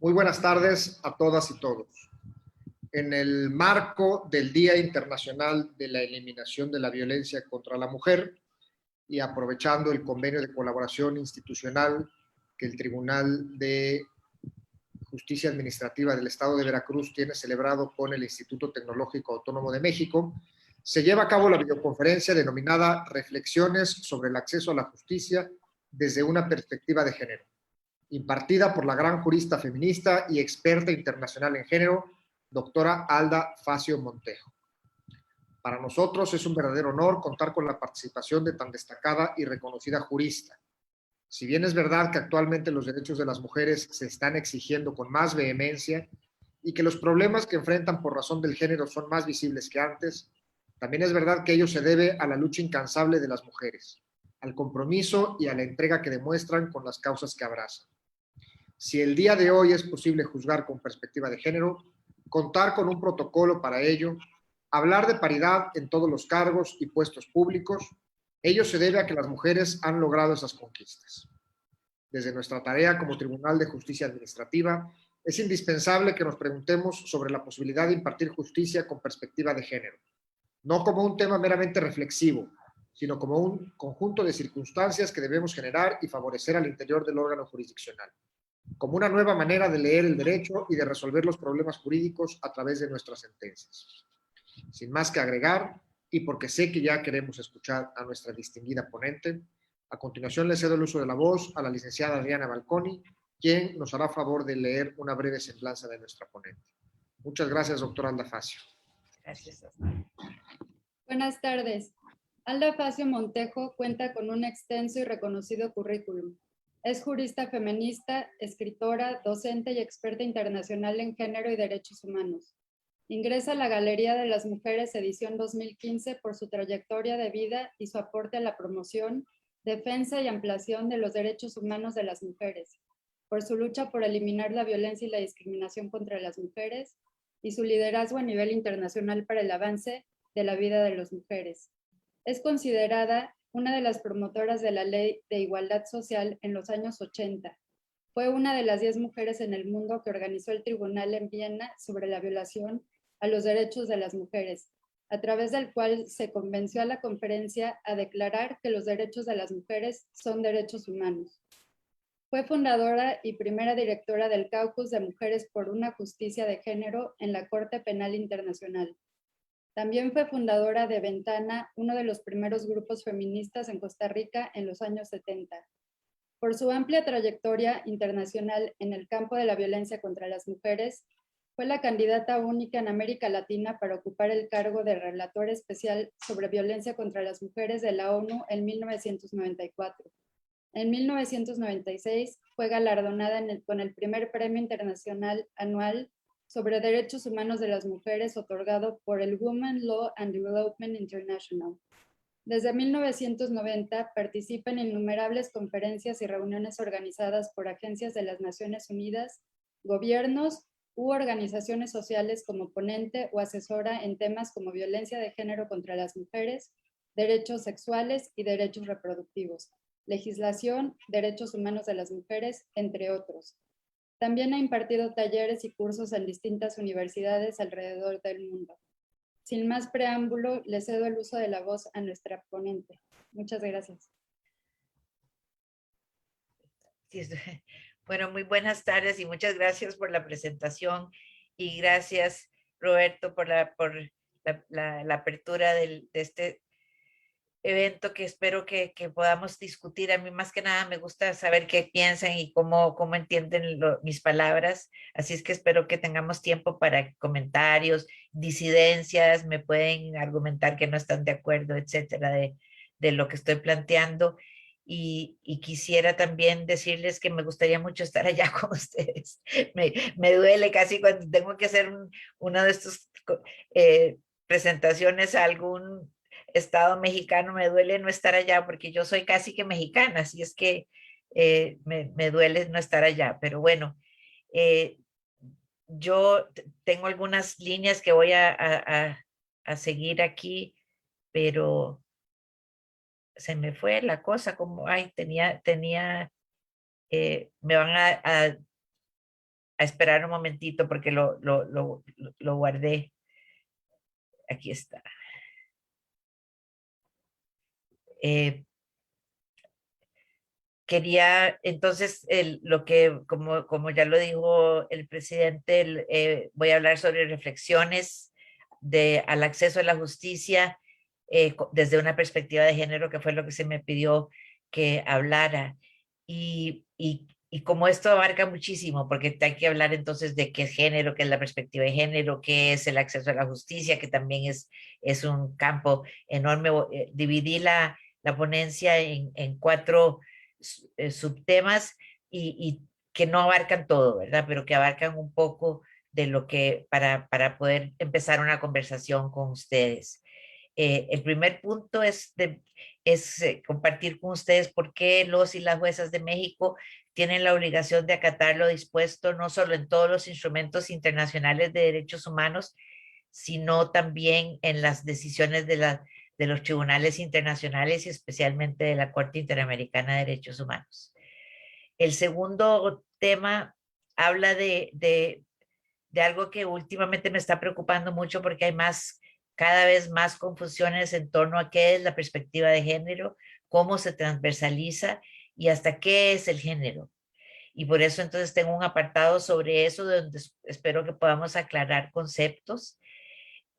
Muy buenas tardes a todas y todos. En el marco del Día Internacional de la Eliminación de la Violencia contra la Mujer y aprovechando el convenio de colaboración institucional que el Tribunal de Justicia Administrativa del Estado de Veracruz tiene celebrado con el Instituto Tecnológico Autónomo de México, se lleva a cabo la videoconferencia denominada Reflexiones sobre el acceso a la justicia desde una perspectiva de género, impartida por la gran jurista feminista y experta internacional en género, doctora Alda Facio Montejo. Para nosotros es un verdadero honor contar con la participación de tan destacada y reconocida jurista. Si bien es verdad que actualmente los derechos de las mujeres se están exigiendo con más vehemencia y que los problemas que enfrentan por razón del género son más visibles que antes, también es verdad que ello se debe a la lucha incansable de las mujeres, al compromiso y a la entrega que demuestran con las causas que abrazan. Si el día de hoy es posible juzgar con perspectiva de género, contar con un protocolo para ello, hablar de paridad en todos los cargos y puestos públicos, ello se debe a que las mujeres han logrado esas conquistas. Desde nuestra tarea como Tribunal de Justicia Administrativa, es indispensable que nos preguntemos sobre la posibilidad de impartir justicia con perspectiva de género, no como un tema meramente reflexivo, sino como un conjunto de circunstancias que debemos generar y favorecer al interior del órgano jurisdiccional, como una nueva manera de leer el derecho y de resolver los problemas jurídicos a través de nuestras sentencias. Sin más que agregar, y porque sé que ya queremos escuchar a nuestra distinguida ponente, a continuación le cedo el uso de la voz a la licenciada Adriana Balconi, quien nos hará favor de leer una breve semblanza de nuestra ponente. Muchas gracias, doctora Alda Facio. Gracias. Buenas tardes. Alda Facio Montejo cuenta con un extenso y reconocido currículum. Es jurista feminista, escritora, docente y experta internacional en género y derechos humanos. Ingresa a la Galería de las Mujeres edición 2015 por su trayectoria de vida y su aporte a la promoción, defensa y ampliación de los derechos humanos de las mujeres, por su lucha por eliminar la violencia y la discriminación contra las mujeres y su liderazgo a nivel internacional para el avance de la vida de las mujeres. Es considerada una de las promotoras de la Ley de Igualdad Social en los años 80. Fue una de las 10 mujeres en el mundo que organizó el Tribunal en Viena sobre la violación a los derechos de las mujeres, a través del cual se convenció a la conferencia a declarar que los derechos de las mujeres son derechos humanos. Fue fundadora y primera directora del Caucus de Mujeres por una Justicia de Género en la Corte Penal Internacional. También fue fundadora de Ventana, uno de los primeros grupos feministas en Costa Rica en los años 70. Por su amplia trayectoria internacional en el campo de la violencia contra las mujeres, fue la candidata única en América Latina para ocupar el cargo de relator especial sobre violencia contra las mujeres de la ONU en 1994. En 1996 fue galardonada con el primer Premio Internacional Anual sobre Derechos Humanos de las Mujeres otorgado por el Women Law and Development International. Desde 1990 participa en innumerables conferencias y reuniones organizadas por agencias de las Naciones Unidas, gobiernos u organizaciones sociales como ponente o asesora en temas como violencia de género contra las mujeres, derechos sexuales y derechos reproductivos, legislación, derechos humanos de las mujeres, entre otros. También ha impartido talleres y cursos en distintas universidades alrededor del mundo. Sin más preámbulo, le cedo el uso de la voz a nuestra ponente. Muchas gracias. Bueno, muy buenas tardes y muchas gracias por la presentación y gracias, Roberto, por la apertura de este evento que espero que podamos discutir. A mí más que nada me gusta saber qué piensan y cómo entienden mis palabras, así es que espero que tengamos tiempo para comentarios, disidencias, me pueden argumentar que no están de acuerdo, etcétera, de lo que estoy planteando. Y quisiera también decirles que me gustaría mucho estar allá con ustedes. Me duele casi cuando tengo que hacer una de estas presentaciones a algún estado mexicano, me duele no estar allá porque yo soy casi que mexicana, así es que me duele no estar allá, pero bueno, yo tengo algunas líneas que voy a seguir aquí, pero se me fue la cosa, como, ay, me van a a esperar un momentito porque lo guardé. Aquí está. Quería, entonces, como ya lo dijo el presidente, voy a hablar sobre reflexiones al acceso a la justicia desde una perspectiva de género, que fue lo que se me pidió que hablara. Y como esto abarca muchísimo, porque hay que hablar entonces de qué es género, qué es la perspectiva de género, qué es el acceso a la justicia, que también es un campo enorme. Dividí la ponencia en 4 subtemas y que no abarcan todo, ¿verdad? Pero que abarcan un poco de lo que, para poder empezar una conversación con ustedes. El primer punto es compartir con ustedes por qué los y las juezas de México tienen la obligación de acatar lo dispuesto no solo en todos los instrumentos internacionales de derechos humanos, sino también en las decisiones de los tribunales internacionales y especialmente de la Corte Interamericana de Derechos Humanos. El segundo tema habla de algo que últimamente me está preocupando mucho porque hay cada vez más confusiones en torno a qué es la perspectiva de género, cómo se transversaliza y hasta qué es el género. Y por eso entonces tengo un apartado sobre eso donde espero que podamos aclarar conceptos.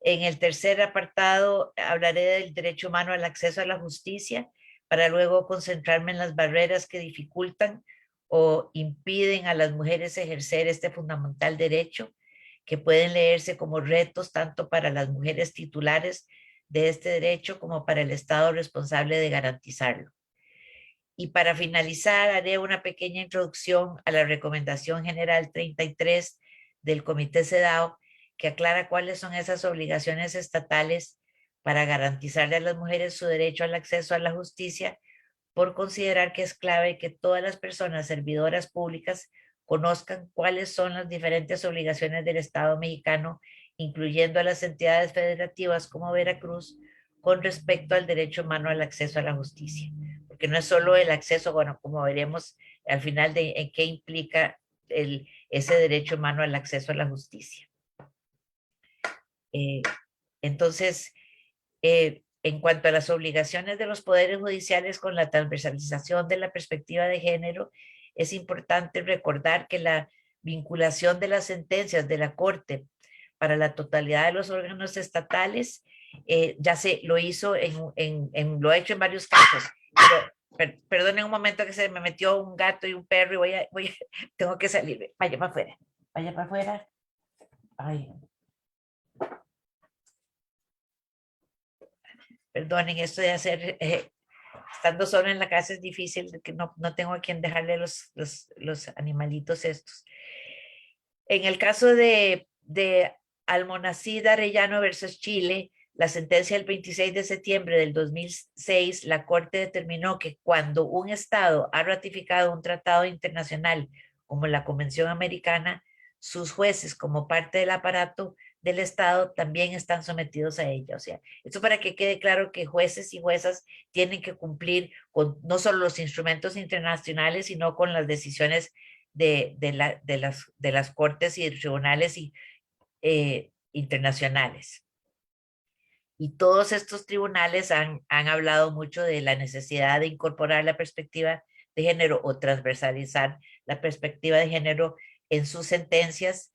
En el tercer apartado hablaré del derecho humano al acceso a la justicia para luego concentrarme en las barreras que dificultan o impiden a las mujeres ejercer este fundamental derecho, que pueden leerse como retos tanto para las mujeres titulares de este derecho como para el Estado responsable de garantizarlo. Y para finalizar, haré una pequeña introducción a la Recomendación General 33 del Comité CEDAW, que aclara cuáles son esas obligaciones estatales para garantizarle a las mujeres su derecho al acceso a la justicia, por considerar que es clave que todas las personas servidoras públicas conozcan cuáles son las diferentes obligaciones del Estado mexicano, incluyendo a las entidades federativas como Veracruz, con respecto al derecho humano al acceso a la justicia. Porque no es solo el acceso, bueno, como veremos al final de en qué implica ese derecho humano al acceso a la justicia. Entonces, en cuanto a las obligaciones de los poderes judiciales con la transversalización de la perspectiva de género, es importante recordar que la vinculación de las sentencias de la Corte para la totalidad de los órganos estatales ya lo hizo lo ha hecho en varios casos. Pero, perdonen un momento que se me metió un gato y un perro y tengo que salir. Vaya para afuera. Vaya para afuera. Ay. Perdonen, esto de hacer, estando solo en la casa es difícil, que no tengo a quien dejarle los animalitos estos. En el caso de Almonacid Arellano versus Chile, la sentencia del 26 de septiembre del 2006, la Corte determinó que cuando un Estado ha ratificado un tratado internacional como la Convención Americana, sus jueces, como parte del aparato del Estado, también están sometidos a ella. O sea, esto para que quede claro que jueces y juezas tienen que cumplir con no solo los instrumentos internacionales, sino con las decisiones de las cortes y tribunales internacionales. Y todos estos tribunales han hablado mucho de la necesidad de incorporar la perspectiva de género o transversalizar la perspectiva de género en sus sentencias,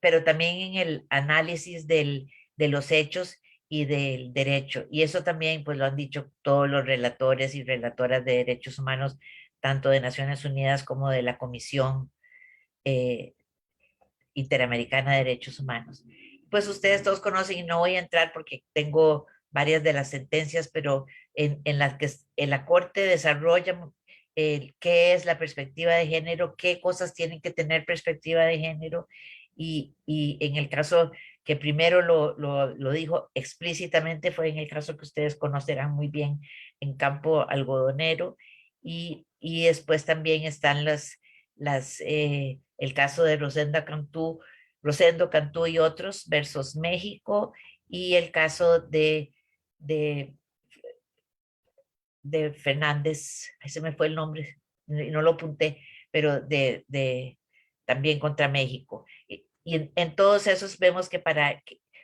pero también en el análisis de los hechos y del derecho. Y eso también pues lo han dicho todos los relatores y relatoras de derechos humanos, tanto de Naciones Unidas como de la Comisión Interamericana de Derechos Humanos. Pues ustedes todos conocen y no voy a entrar porque tengo varias de las sentencias, pero en las que en la Corte desarrolla qué es la perspectiva de género, qué cosas tienen que tener perspectiva de género, y en el caso que primero lo dijo explícitamente fue en el caso que ustedes conocerán muy bien, en Campo Algodonero, y después también están el caso de Rosendo Cantú y otros versus México, y el caso de Fernández, ahí se me fue el nombre, no lo apunté, pero de también contra México. Y en todos esos vemos que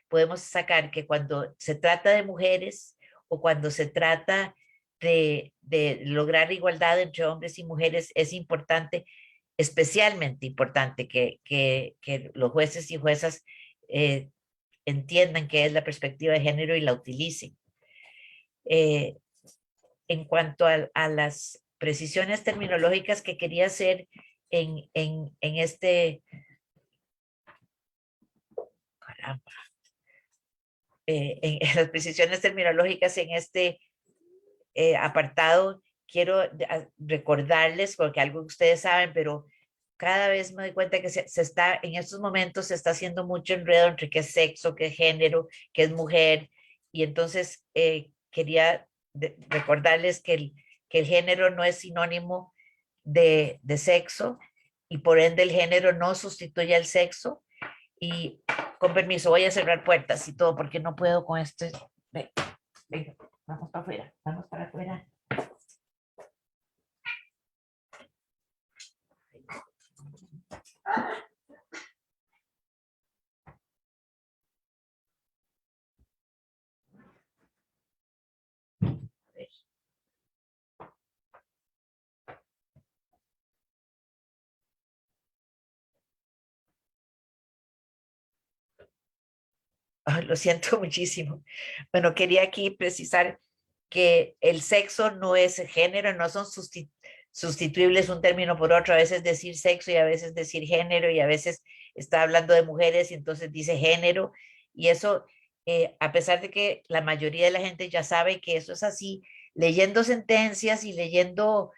podemos sacar que cuando se trata de mujeres o cuando se trata de lograr igualdad entre hombres y mujeres, es importante, especialmente importante, que los jueces y juezas entiendan qué es la perspectiva de género y la utilicen. En cuanto a las precisiones terminológicas que quería hacer en este... Caramba. En las precisiones terminológicas en este apartado, quiero recordarles, porque algo que ustedes saben, pero cada vez me doy cuenta que se está, en estos momentos se está haciendo mucho enredo entre qué es sexo, qué es género, qué es mujer, y entonces quería recordarles que el género no es sinónimo de sexo, y por ende el género no sustituye al sexo, y con permiso voy a cerrar puertas y todo, porque no puedo con esto. Venga, vamos para afuera, vamos para afuera. Ay, lo siento muchísimo. Bueno, quería aquí precisar que el sexo no es género, no son sustituibles un término por otro. A veces decir sexo y a veces decir género, y a veces está hablando de mujeres y entonces dice género. Y eso, a pesar de que la mayoría de la gente ya sabe que eso es así, leyendo sentencias y leyendo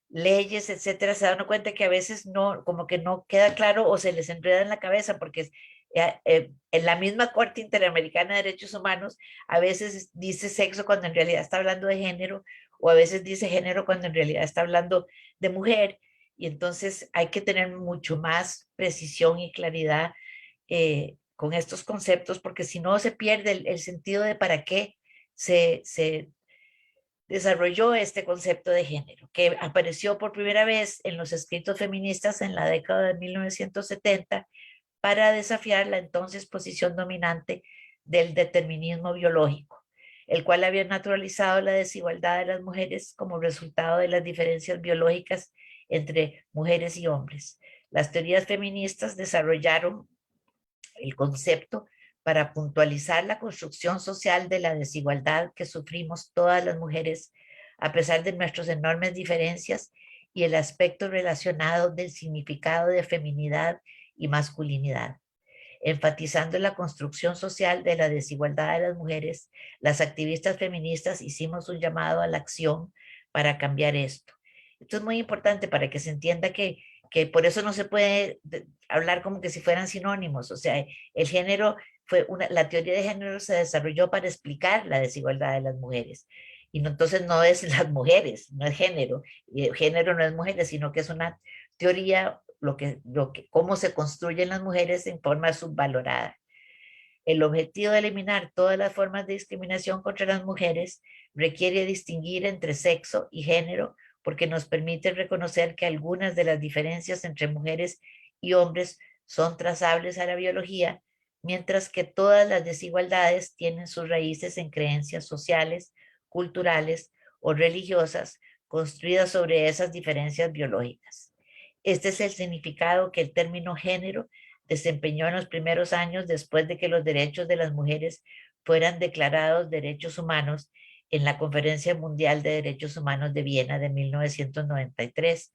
leyes, etcétera, se dan cuenta que a veces no, como que no queda claro o se les enreda en la cabeza, porque en la misma Corte Interamericana de Derechos Humanos a veces dice sexo cuando en realidad está hablando de género, o a veces dice género cuando en realidad está hablando de mujer, y entonces hay que tener mucho más precisión y claridad con estos conceptos, porque si no se pierde el sentido de para qué se desarrolló este concepto de género, que apareció por primera vez en los escritos feministas en la década de 1970 para desafiar la entonces posición dominante del determinismo biológico, el cual había naturalizado la desigualdad de las mujeres como resultado de las diferencias biológicas entre mujeres y hombres. Las teorías feministas desarrollaron el concepto para puntualizar la construcción social de la desigualdad que sufrimos todas las mujeres a pesar de nuestras enormes diferencias, y el aspecto relacionado del significado de feminidad y masculinidad. Enfatizando la construcción social de la desigualdad de las mujeres, las activistas feministas hicimos un llamado a la acción para cambiar esto. Esto es muy importante para que se entienda que por eso no se puede hablar como que si fueran sinónimos. O sea, el género la teoría de género se desarrolló para explicar la desigualdad de las mujeres. Y no, entonces no es las mujeres, no es género. Y el género no es mujeres, sino que es una teoría, cómo se construyen las mujeres en forma subvalorada. El objetivo de eliminar todas las formas de discriminación contra las mujeres requiere distinguir entre sexo y género, porque nos permite reconocer que algunas de las diferencias entre mujeres y hombres son trazables a la biología, mientras que todas las desigualdades tienen sus raíces en creencias sociales, culturales o religiosas construidas sobre esas diferencias biológicas. Este es el significado que el término género desempeñó en los primeros años después de que los derechos de las mujeres fueran declarados derechos humanos en la Conferencia Mundial de Derechos Humanos de Viena de 1993.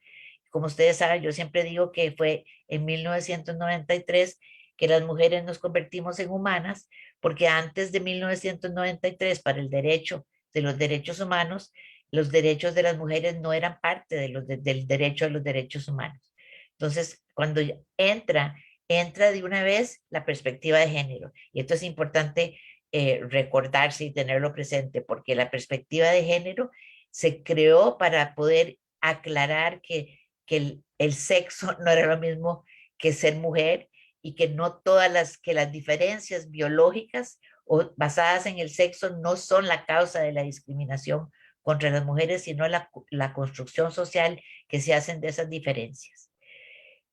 Como ustedes saben, yo siempre digo que fue en 1993 que las mujeres nos convertimos en humanas, porque antes de 1993, para el derecho de los derechos humanos, los derechos de las mujeres no eran parte del derecho a los derechos humanos. Entonces, cuando entra de una vez la perspectiva de género. Y esto es importante recordarse y tenerlo presente, porque la perspectiva de género se creó para poder aclarar que el sexo no era lo mismo que ser mujer, y que no que las diferencias biológicas o basadas en el sexo no son la causa de la discriminación contra las mujeres, sino la construcción social que se hacen de esas diferencias.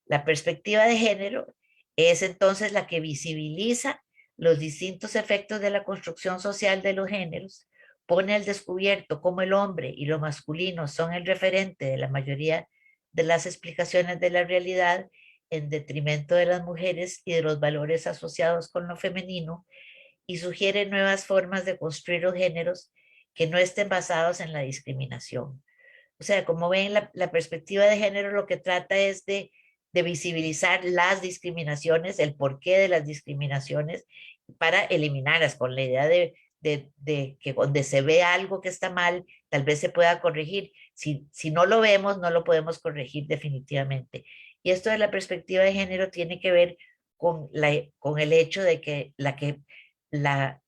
La perspectiva de género es entonces la que visibiliza los distintos efectos de la construcción social de los géneros, pone al descubierto cómo el hombre y lo masculino son el referente de la mayoría de las explicaciones de la realidad en detrimento de las mujeres y de los valores asociados con lo femenino, y sugiere nuevas formas de construir los géneros que no estén basados en la discriminación. O sea, como ven, la perspectiva de género lo que trata es de visibilizar las discriminaciones, el porqué de las discriminaciones, para eliminarlas, con la idea de que donde se ve algo que está mal, tal vez se pueda corregir. Si no lo vemos, no lo podemos corregir definitivamente. Y esto de la perspectiva de género tiene que ver con el hecho de que la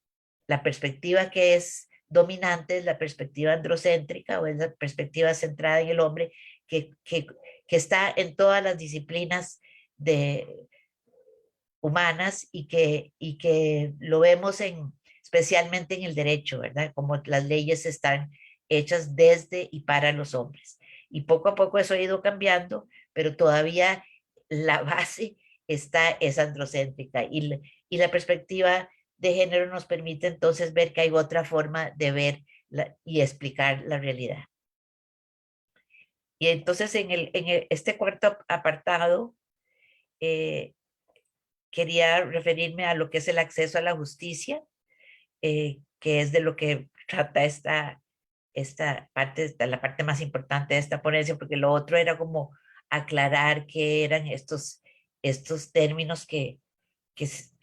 perspectiva que es dominante es la perspectiva androcéntrica, o es la perspectiva centrada en el hombre, que, que, que está en todas las disciplinas humanas, y que lo vemos especialmente en el derecho, ¿verdad? Como las leyes están hechas desde y para los hombres. Y poco a poco eso ha ido cambiando, pero todavía la base es androcéntrica, y la perspectiva de género nos permite entonces ver que hay otra forma de ver y explicar la realidad. Y entonces este cuarto apartado, quería referirme a lo que es el acceso a la justicia, que es de lo que trata esta parte, la parte más importante de esta ponencia, porque lo otro era como aclarar qué eran estos términos que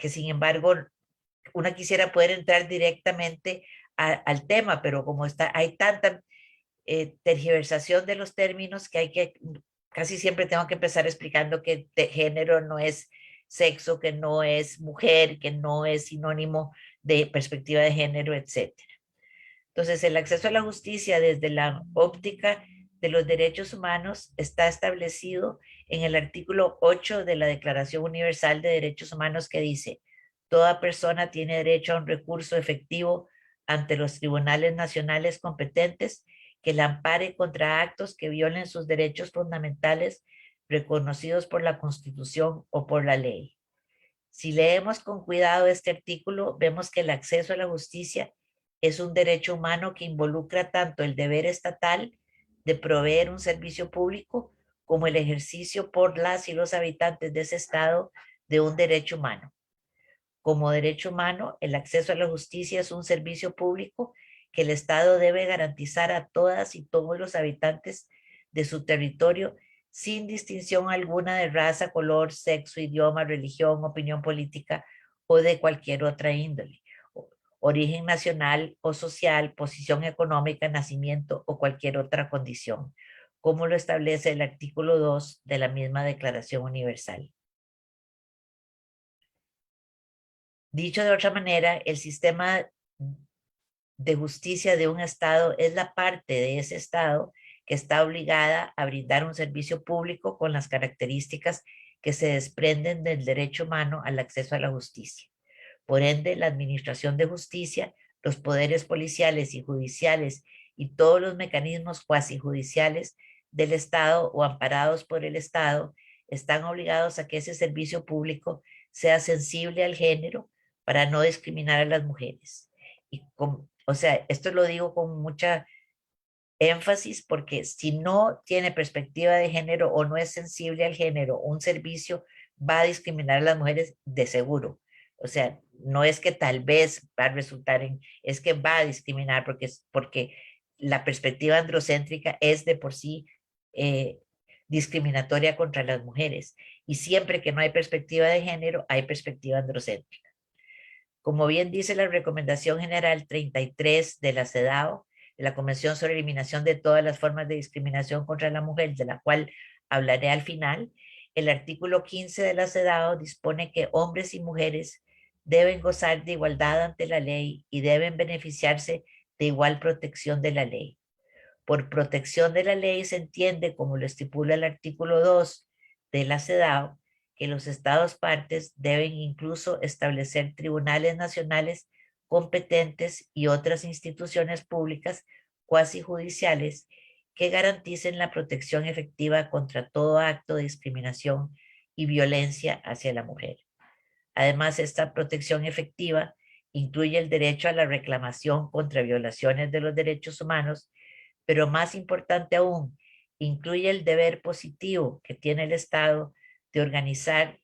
sin embargo una quisiera poder entrar directamente al tema, pero como hay tanta tergiversación de los términos que casi siempre tengo que empezar explicando que género no es sexo, que no es mujer, que no es sinónimo de perspectiva de género, etc. Entonces, el acceso a la justicia desde la óptica de los derechos humanos está establecido en el artículo 8 de la Declaración Universal de Derechos Humanos, que dice: toda persona tiene derecho a un recurso efectivo ante los tribunales nacionales competentes que la ampare contra actos que violen sus derechos fundamentales reconocidos por la Constitución o por la ley. Si leemos con cuidado este artículo, vemos que el acceso a la justicia es un derecho humano que involucra tanto el deber estatal de proveer un servicio público como el ejercicio por las y los habitantes de ese estado de un derecho humano. Como derecho humano, el acceso a la justicia es un servicio público que el Estado debe garantizar a todas y todos los habitantes de su territorio, sin distinción alguna de raza, color, sexo, idioma, religión, opinión política o de cualquier otra índole, origen nacional o social, posición económica, nacimiento o cualquier otra condición, como lo establece el artículo 2 de la misma Declaración Universal. Dicho de otra manera, el sistema de justicia de un Estado es la parte de ese Estado que está obligada a brindar un servicio público con las características que se desprenden del derecho humano al acceso a la justicia. Por ende, la administración de justicia, los poderes policiales y judiciales y todos los mecanismos cuasi judiciales del Estado o amparados por el Estado están obligados a que ese servicio público sea sensible al género para no discriminar a las mujeres. O sea, esto lo digo con mucha énfasis, porque si no tiene perspectiva de género o no es sensible al género, un servicio va a discriminar a las mujeres de seguro. O sea, no es que tal vez va a resultar es que va a discriminar, porque la perspectiva androcéntrica es de por sí discriminatoria contra las mujeres. Y siempre que no hay perspectiva de género, hay perspectiva androcéntrica. Como bien dice la Recomendación General 33 de la CEDAW, de la Convención sobre Eliminación de todas las formas de discriminación contra la mujer, de la cual hablaré al final, el artículo 15 de la CEDAW dispone que hombres y mujeres deben gozar de igualdad ante la ley y deben beneficiarse de igual protección de la ley. Por protección de la ley se entiende, como lo estipula el artículo 2 de la CEDAW, que los Estados partes deben incluso establecer tribunales nacionales competentes y otras instituciones públicas cuasi judiciales que garanticen la protección efectiva contra todo acto de discriminación y violencia hacia la mujer. Además, esta protección efectiva incluye el derecho a la reclamación contra violaciones de los derechos humanos, pero más importante aún, incluye el deber positivo que tiene el Estado de organizar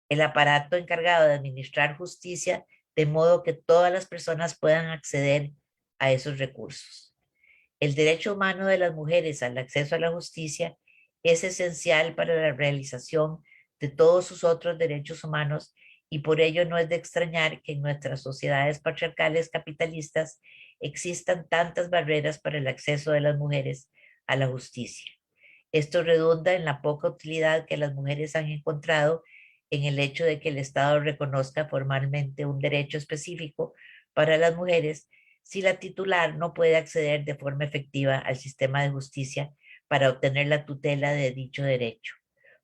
el aparato encargado de administrar justicia de modo que todas las personas puedan acceder a esos recursos. El derecho humano de las mujeres al acceso a la justicia es esencial para la realización de todos sus otros derechos humanos y por ello no es de extrañar que en nuestras sociedades patriarcales capitalistas existan tantas barreras para el acceso de las mujeres a la justicia. Esto redunda en la poca utilidad que las mujeres han encontrado en el hecho de que el Estado reconozca formalmente un derecho específico para las mujeres si la titular no puede acceder de forma efectiva al sistema de justicia para obtener la tutela de dicho derecho.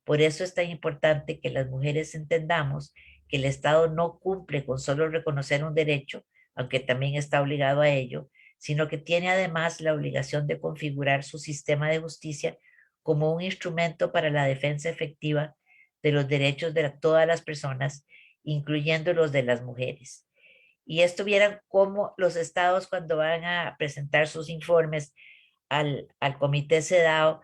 Por eso es tan importante que las mujeres entendamos que el Estado no cumple con solo reconocer un derecho, aunque también está obligado a ello, sino que tiene además la obligación de configurar su sistema de justicia como un instrumento para la defensa efectiva de los derechos de todas las personas, incluyendo los de las mujeres. Y esto vieran cómo los estados cuando van a presentar sus informes al comité CEDAW,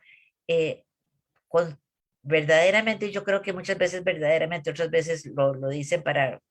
con, verdaderamente, yo creo que muchas veces verdaderamente, otras veces lo dicen para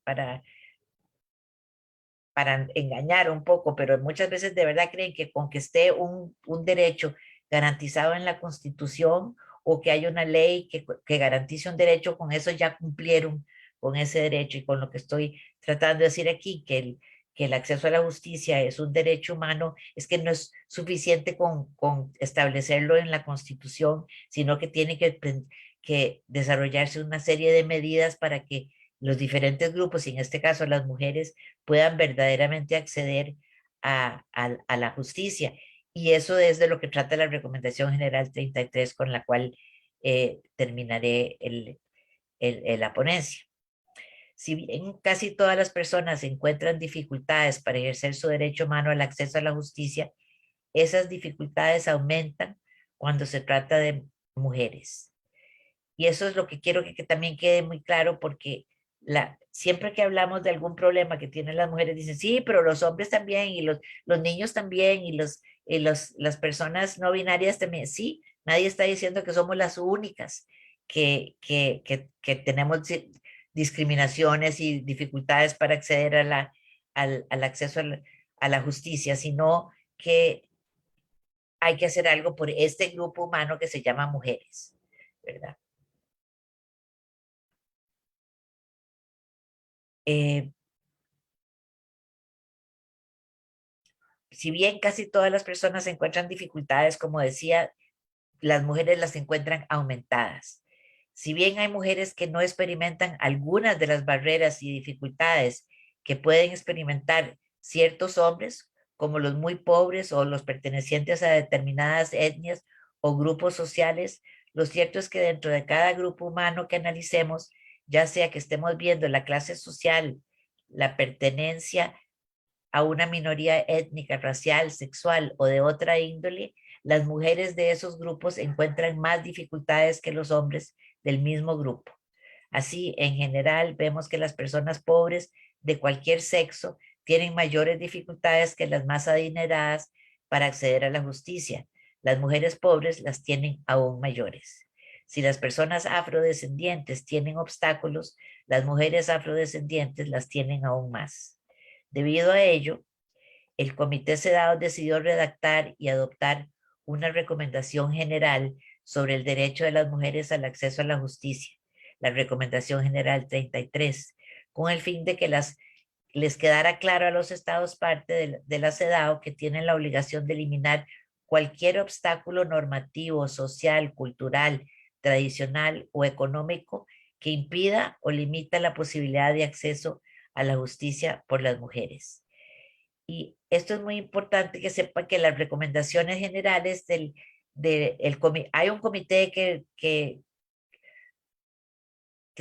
engañar un poco, pero muchas veces de verdad creen que con que esté un derecho garantizado en la Constitución o que haya una ley que garantice un derecho, con eso ya cumplieron con ese derecho. Y con lo que estoy tratando de decir aquí, que el acceso a la justicia es un derecho humano, es que no es suficiente con establecerlo en la Constitución, sino que tiene que desarrollarse una serie de medidas para que los diferentes grupos, y en este caso las mujeres, puedan verdaderamente acceder a la justicia. Y eso es de lo que trata la Recomendación General 33, con la cual terminaré la ponencia. Si bien casi todas las personas encuentran dificultades para ejercer su derecho humano al acceso a la justicia, esas dificultades aumentan cuando se trata de mujeres. Y eso es lo que quiero que también quede muy claro, porque siempre que hablamos de algún problema que tienen las mujeres, dicen, sí, pero los hombres también, y los niños también, y las personas no binarias también. Sí, nadie está diciendo que somos las únicas que tenemos discriminaciones y dificultades para acceder al acceso a la justicia, sino que hay que hacer algo por este grupo humano que se llama mujeres, ¿verdad? Si bien casi todas las personas encuentran dificultades, como decía, las mujeres las encuentran aumentadas. Si bien hay mujeres que no experimentan algunas de las barreras y dificultades que pueden experimentar ciertos hombres, como los muy pobres o los pertenecientes a determinadas etnias o grupos sociales, lo cierto es que dentro de cada grupo humano que analicemos, ya sea que estemos viendo la clase social, la pertenencia a una minoría étnica, racial, sexual o de otra índole, las mujeres de esos grupos encuentran más dificultades que los hombres del mismo grupo. Así, en general, vemos que las personas pobres de cualquier sexo tienen mayores dificultades que las más adineradas para acceder a la justicia. Las mujeres pobres las tienen aún mayores. Si las personas afrodescendientes tienen obstáculos, las mujeres afrodescendientes las tienen aún más. Debido a ello, el Comité CEDAW decidió redactar y adoptar una recomendación general sobre el derecho de las mujeres al acceso a la justicia, la Recomendación General 33, con el fin de que les quedara claro a los estados parte de la CEDAW que tienen la obligación de eliminar cualquier obstáculo normativo, social, cultural, tradicional o económico que impida o limita la posibilidad de acceso a la justicia por las mujeres. Y esto es muy importante que sepan que las recomendaciones generales hay un comité que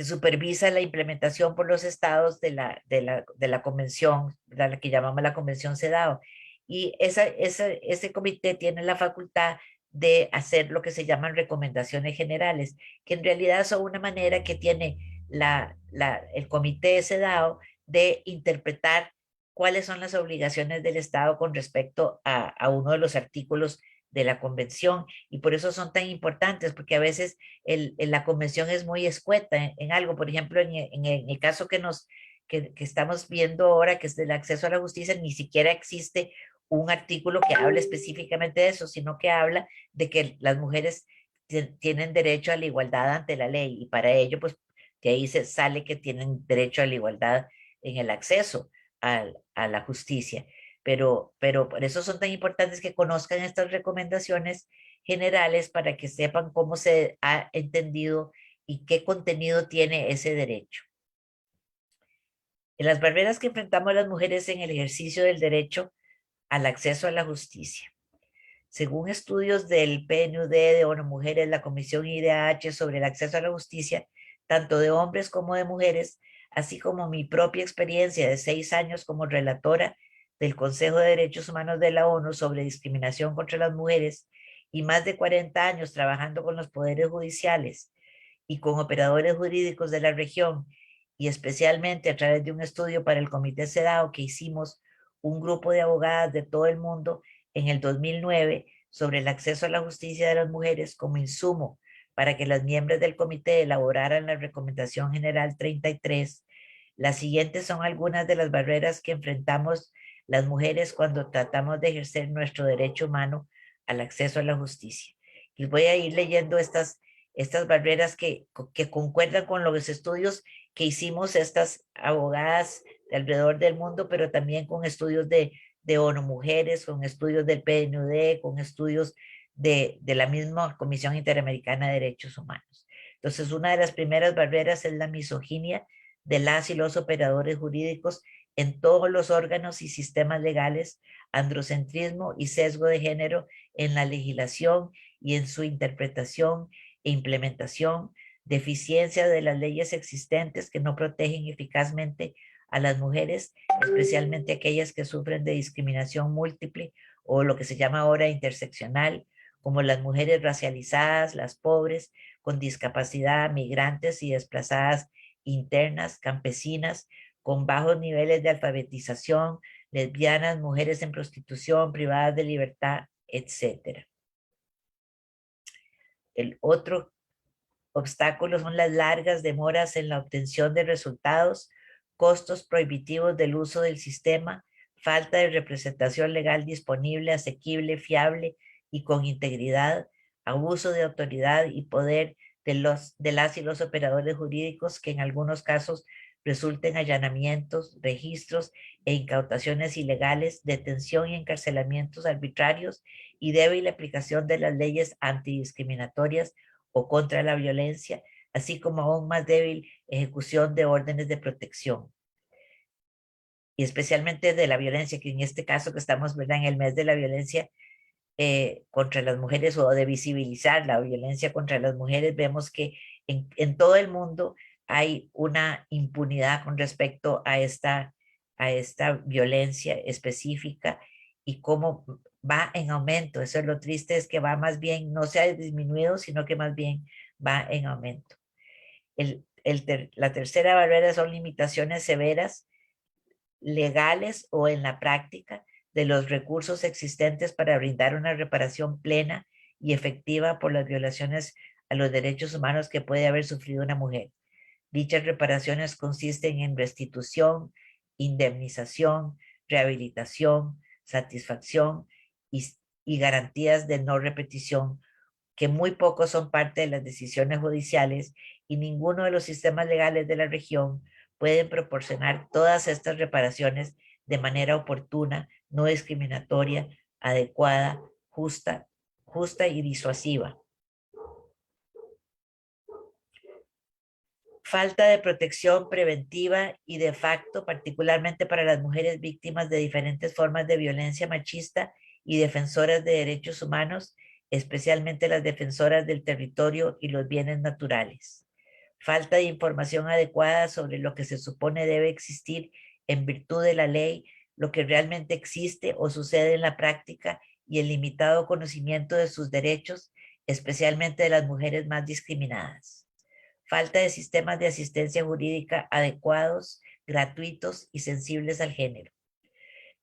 supervisa la implementación por los estados de la convención, la que llamamos la Convención CEDAW. y ese comité tiene la facultad de hacer lo que se llaman recomendaciones generales, que en realidad son una manera que tiene el comité SEDAW de interpretar cuáles son las obligaciones del Estado con respecto a uno de los artículos de la convención, y por eso son tan importantes, porque a veces la convención es muy escueta en algo. Por ejemplo, en el caso que estamos viendo ahora, que es del acceso a la justicia, ni siquiera existe un artículo que hable específicamente de eso, sino que habla de que las mujeres tienen derecho a la igualdad ante la ley, y para ello, pues, de ahí se sale que tienen derecho a la igualdad en el acceso a la justicia. Pero por eso son tan importantes que conozcan estas recomendaciones generales para que sepan cómo se ha entendido y qué contenido tiene ese derecho. En las barreras que enfrentamos las mujeres en el ejercicio del derecho al acceso a la justicia. Según estudios del PNUD de ONU Mujeres, la Comisión IDH sobre el acceso a la justicia, tanto de hombres como de mujeres, así como mi propia experiencia de 6 años como relatora del Consejo de Derechos Humanos de la ONU sobre discriminación contra las mujeres y más de 40 años trabajando con los poderes judiciales y con operadores jurídicos de la región, y especialmente a través de un estudio para el Comité CEDAW que hicimos un grupo de abogadas de todo el mundo en el 2009 sobre el acceso a la justicia de las mujeres como insumo para que las miembros del comité elaboraran la Recomendación General 33. Las siguientes son algunas de las barreras que enfrentamos las mujeres cuando tratamos de ejercer nuestro derecho humano al acceso a la justicia. Y voy a ir leyendo estas barreras que concuerdan con los estudios que hicimos estas abogadas de alrededor del mundo, pero también con estudios de ONU Mujeres, con estudios del PNUD, con estudios de la misma Comisión Interamericana de Derechos Humanos. Entonces, una de las primeras barreras es la misoginia de las y los operadores jurídicos en todos los órganos y sistemas legales, androcentrismo y sesgo de género en la legislación y en su interpretación e implementación, deficiencia de las leyes existentes que no protegen eficazmente a las mujeres, especialmente aquellas que sufren de discriminación múltiple o lo que se llama ahora interseccional, como las mujeres racializadas, las pobres, con discapacidad, migrantes y desplazadas internas, campesinas, con bajos niveles de alfabetización, lesbianas, mujeres en prostitución, privadas de libertad, etc. El otro obstáculo son las largas demoras en la obtención de resultados, costos prohibitivos del uso del sistema, falta de representación legal disponible, asequible, fiable y con integridad, abuso de autoridad y poder de las y los operadores jurídicos que en algunos casos resulten allanamientos, registros e incautaciones ilegales, detención y encarcelamientos arbitrarios y débil aplicación de las leyes antidiscriminatorias o contra la violencia, así como aún más débil ejecución de órdenes de protección. Y especialmente de la violencia, que en este caso que estamos, ¿verdad?, en el mes de la violencia contra las mujeres, o de visibilizar la violencia contra las mujeres, vemos que en todo el mundo hay una impunidad con respecto a esta violencia específica y cómo va en aumento. Eso es lo triste, es que va más bien, no se ha disminuido, sino que más bien va en aumento. La tercera barrera son limitaciones severas, legales o en la práctica, de los recursos existentes para brindar una reparación plena y efectiva por las violaciones a los derechos humanos que puede haber sufrido una mujer. Dichas reparaciones consisten en restitución, indemnización, rehabilitación, satisfacción y garantías de no repetición, que muy pocos son parte de las decisiones judiciales y ninguno de los sistemas legales de la región pueden proporcionar todas estas reparaciones de manera oportuna, no discriminatoria, adecuada, justa y disuasiva. Falta de protección preventiva y de facto, particularmente para las mujeres víctimas de diferentes formas de violencia machista y defensoras de derechos humanos, especialmente las defensoras del territorio y los bienes naturales. Falta de información adecuada sobre lo que se supone debe existir en virtud de la ley lo que realmente existe o sucede en la práctica y el limitado conocimiento de sus derechos, especialmente de las mujeres más discriminadas. Falta de sistemas de asistencia jurídica adecuados, gratuitos y sensibles al género.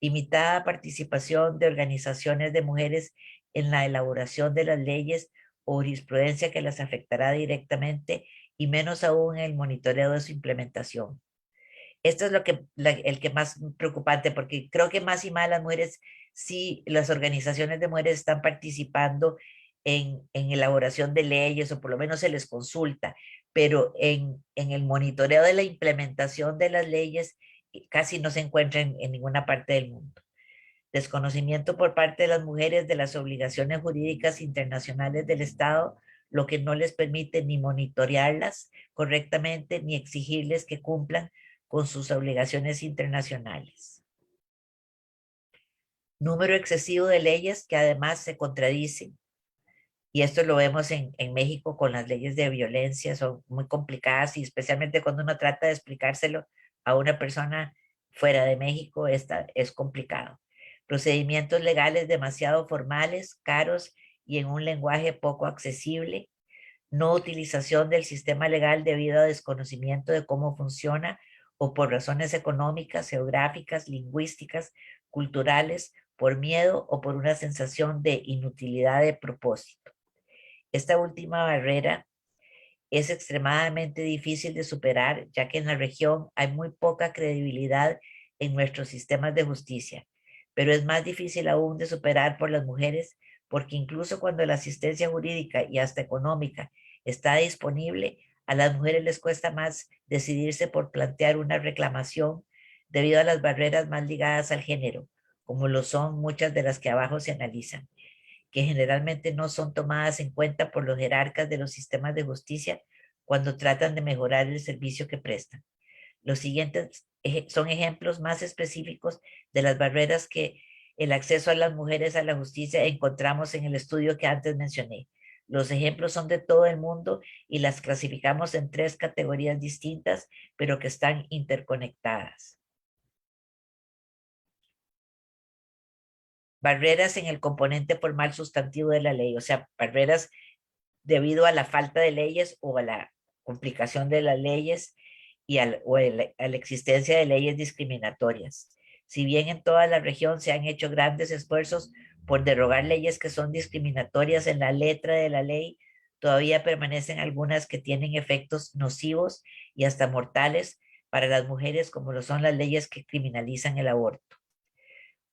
Limitada participación de organizaciones de mujeres en la elaboración de las leyes o jurisprudencia que las afectará directamente y menos aún en el monitoreo de su implementación. Esto es el que más preocupante, porque creo que más y más las mujeres, sí, las organizaciones de mujeres están participando en elaboración de leyes, o por lo menos se les consulta, pero en el monitoreo de la implementación de las leyes casi no se encuentra en ninguna parte del mundo. Desconocimiento por parte de las mujeres de las obligaciones jurídicas internacionales del Estado, lo que no les permite ni monitorearlas correctamente ni exigirles que cumplan con sus obligaciones internacionales. Número excesivo de leyes que además se contradicen. Y esto lo vemos en México con las leyes de violencia, son muy complicadas y especialmente cuando uno trata de explicárselo a una persona fuera de México, es complicado. Procedimientos legales demasiado formales, caros y en un lenguaje poco accesible. No utilización del sistema legal debido a desconocimiento de cómo funciona o por razones económicas, geográficas, lingüísticas, culturales, por miedo o por una sensación de inutilidad de propósito. Esta última barrera es extremadamente difícil de superar, ya que en la región hay muy poca credibilidad en nuestros sistemas de justicia, pero es más difícil aún de superar por las mujeres, porque incluso cuando la asistencia jurídica y hasta económica está disponible, a las mujeres les cuesta más decidirse por plantear una reclamación debido a las barreras más ligadas al género, como lo son muchas de las que abajo se analizan, que generalmente no son tomadas en cuenta por los jerarcas de los sistemas de justicia cuando tratan de mejorar el servicio que prestan. Los siguientes son ejemplos más específicos de las barreras que el acceso a las mujeres a la justicia encontramos en el estudio que antes mencioné. Los ejemplos son de todo el mundo y las clasificamos en 3 categorías distintas, pero que están interconectadas. Barreras en el componente formal sustantivo de la ley, o sea, barreras debido a la falta de leyes o a la complicación de las leyes y a la existencia de leyes discriminatorias. Si bien en toda la región se han hecho grandes esfuerzos por derogar leyes que son discriminatorias en la letra de la ley, todavía permanecen algunas que tienen efectos nocivos y hasta mortales para las mujeres, como lo son las leyes que criminalizan el aborto.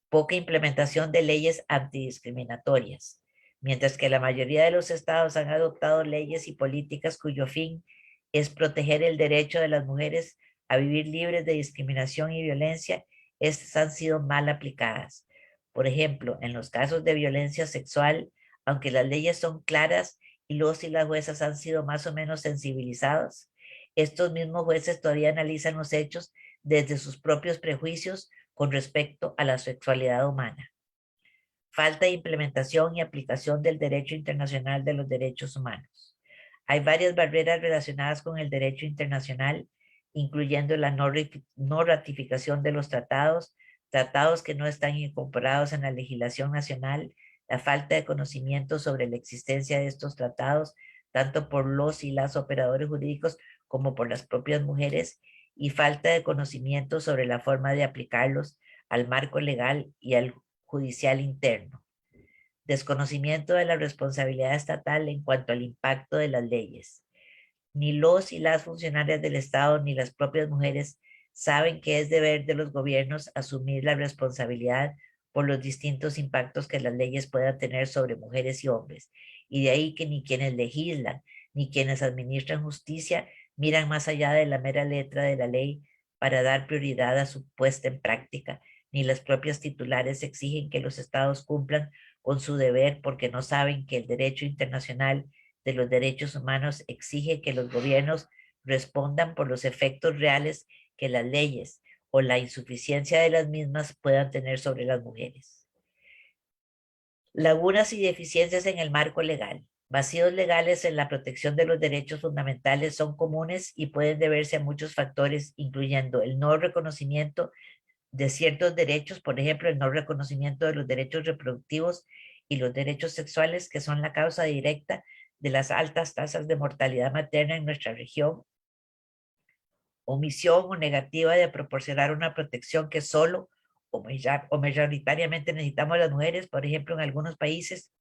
Poca implementación de leyes antidiscriminatorias. Mientras que la mayoría de los estados han adoptado leyes y políticas cuyo fin es proteger el derecho de las mujeres a vivir libres de discriminación y violencia, estas han sido mal aplicadas. Por ejemplo, en los casos de violencia sexual, aunque las leyes son claras y los y las juezas han sido más o menos sensibilizados, estos mismos jueces todavía analizan los hechos desde sus propios prejuicios con respecto a la sexualidad humana. Falta de implementación y aplicación del derecho internacional de los derechos humanos. Hay varias barreras relacionadas con el derecho internacional, incluyendo la no ratificación de los tratados, tratados que no están incorporados en la legislación nacional, la falta de conocimiento sobre la existencia de estos tratados, tanto por los y las operadores jurídicos como por las propias mujeres, y falta de conocimiento sobre la forma de aplicarlos al marco legal y al judicial interno. Desconocimiento de la responsabilidad estatal en cuanto al impacto de las leyes. Ni los y las funcionarias del Estado ni las propias mujeres saben que es deber de los gobiernos asumir la responsabilidad por los distintos impactos que las leyes puedan tener sobre mujeres y hombres. Y de ahí que ni quienes legislan ni quienes administran justicia miran más allá de la mera letra de la ley para dar prioridad a su puesta en práctica, ni las propias titulares exigen que los estados cumplan con su deber porque no saben que el derecho internacional de los derechos humanos exige que los gobiernos respondan por los efectos reales que las leyes o la insuficiencia de las mismas puedan tener sobre las mujeres. Lagunas y deficiencias en el marco legal. Vacíos legales en la protección de los derechos fundamentales son comunes y pueden deberse a muchos factores, incluyendo el no reconocimiento de ciertos derechos, por ejemplo, el no reconocimiento de los derechos reproductivos y los derechos sexuales, que son la causa directa de las altas tasas de mortalidad materna en nuestra región, omisión o negativa de proporcionar una protección que solo o mayoritariamente necesitamos las mujeres. Por ejemplo, en algunos países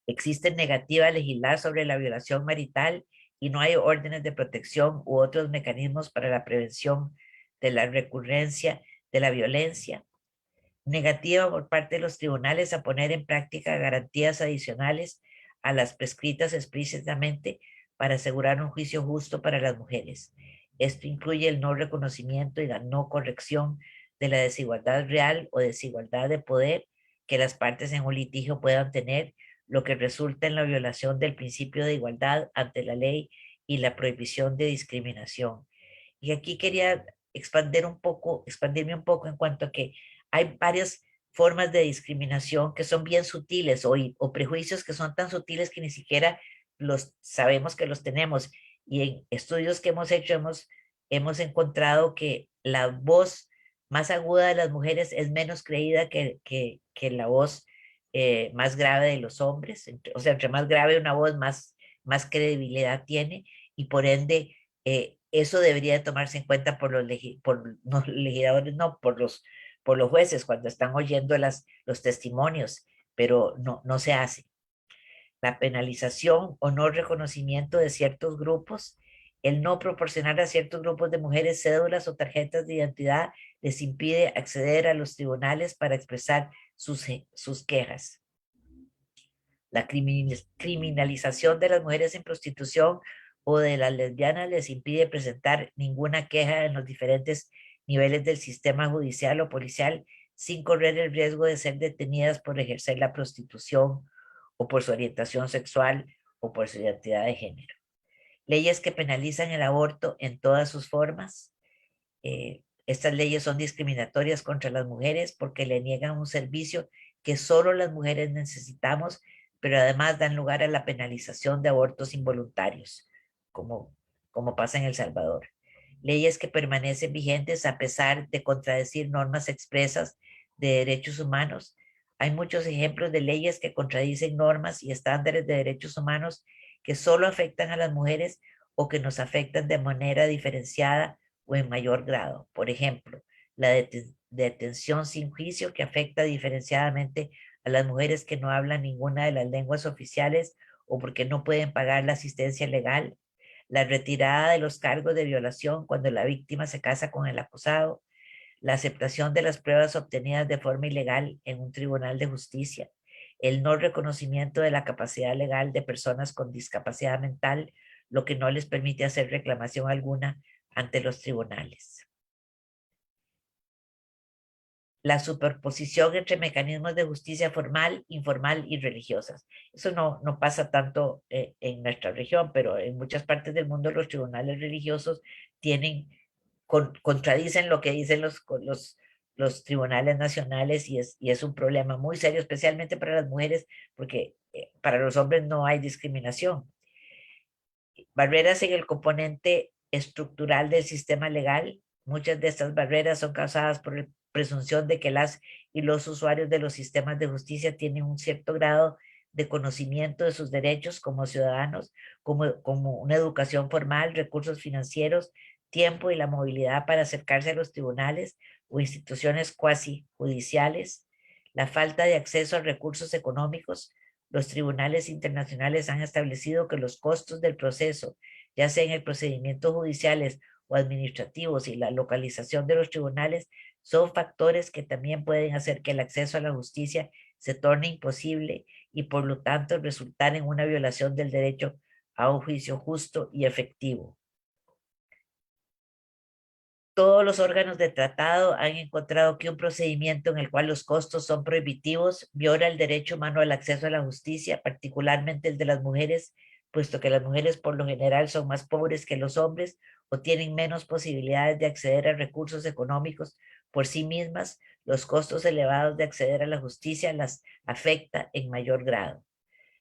existe negativa a legislar sobre la violación marital y no hay órdenes de protección u otros mecanismos para la prevención de la recurrencia de la violencia. Negativa por parte de los tribunales a poner en práctica garantías adicionales a las prescritas explícitamente para asegurar un juicio justo para las mujeres. Esto incluye el no reconocimiento y la no corrección de la desigualdad real o desigualdad de poder que las partes en un litigio puedan tener, lo que resulta en la violación del principio de igualdad ante la ley y la prohibición de discriminación. Y aquí quería expandirme un poco en cuanto a que hay varias formas de discriminación que son bien sutiles o prejuicios que son tan sutiles que ni siquiera los sabemos que los tenemos. Y en estudios que hemos hecho hemos encontrado que la voz más aguda de las mujeres es menos creída que la voz más grave de los hombres. O sea, entre más grave una voz, más credibilidad tiene y por ende eso debería de tomarse en cuenta por los legisladores, no, por los jueces cuando están oyendo los testimonios, pero no se hace. La penalización o no reconocimiento de ciertos grupos, el no proporcionar a ciertos grupos de mujeres cédulas o tarjetas de identidad les impide acceder a los tribunales para expresar sus quejas. La criminalización de las mujeres en prostitución o de las lesbianas les impide presentar ninguna queja en los diferentes niveles del sistema judicial o policial sin correr el riesgo de ser detenidas por ejercer la prostitución o por su orientación sexual o por su identidad de género. Leyes que penalizan el aborto en todas sus formas. Estas leyes son discriminatorias contra las mujeres porque le niegan un servicio que solo las mujeres necesitamos, pero además dan lugar a la penalización de abortos involuntarios, como pasa en El Salvador. Leyes que permanecen vigentes a pesar de contradecir normas expresas de derechos humanos. Hay muchos ejemplos de leyes que contradicen normas y estándares de derechos humanos que solo afectan a las mujeres o que nos afectan de manera diferenciada o en mayor grado. Por ejemplo, la detención sin juicio que afecta diferenciadamente a las mujeres que no hablan ninguna de las lenguas oficiales o porque no pueden pagar la asistencia legal, la retirada de los cargos de violación cuando la víctima se casa con el acusado, la aceptación de las pruebas obtenidas de forma ilegal en un tribunal de justicia, el no reconocimiento de la capacidad legal de personas con discapacidad mental, lo que no les permite hacer reclamación alguna ante los tribunales. La superposición entre mecanismos de justicia formal, informal y religiosas. Eso no pasa tanto en nuestra región, pero en muchas partes del mundo los tribunales religiosos contradicen lo que dicen los tribunales nacionales y es un problema muy serio, especialmente para las mujeres, porque para los hombres no hay discriminación. Barreras en el componente estructural del sistema legal. Muchas de estas barreras son causadas por la presunción de que las y los usuarios de los sistemas de justicia tienen un cierto grado de conocimiento de sus derechos como ciudadanos, como una educación formal, recursos financieros, tiempo y la movilidad para acercarse a los tribunales o instituciones cuasi judiciales, la falta de acceso a recursos económicos. Los tribunales internacionales han establecido que los costos del proceso, ya sea en el procedimiento judiciales o administrativos y la localización de los tribunales, son factores que también pueden hacer que el acceso a la justicia se torne imposible y por lo tanto resultar en una violación del derecho a un juicio justo y efectivo. Todos los órganos de tratado han encontrado que un procedimiento en el cual los costos son prohibitivos viola el derecho humano al acceso a la justicia, particularmente el de las mujeres, puesto que las mujeres por lo general son más pobres que los hombres o tienen menos posibilidades de acceder a recursos económicos por sí mismas. Los costos elevados de acceder a la justicia las afecta en mayor grado.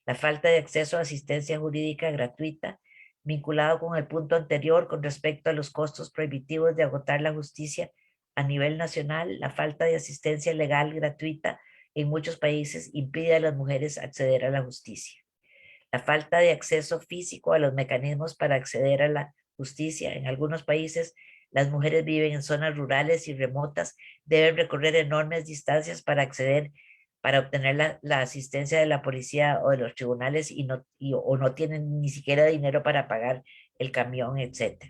La falta de acceso a asistencia jurídica gratuita, vinculado con el punto anterior con respecto a los costos prohibitivos de agotar la justicia, A nivel nacional, la falta de asistencia legal gratuita en muchos países impide a las mujeres acceder a la justicia. La falta de acceso físico a los mecanismos para acceder a la justicia. En algunos países, las mujeres viven en zonas rurales y remotas, deben recorrer enormes distancias para obtener la asistencia de la policía o de los tribunales o no tienen ni siquiera dinero para pagar el camión, etc.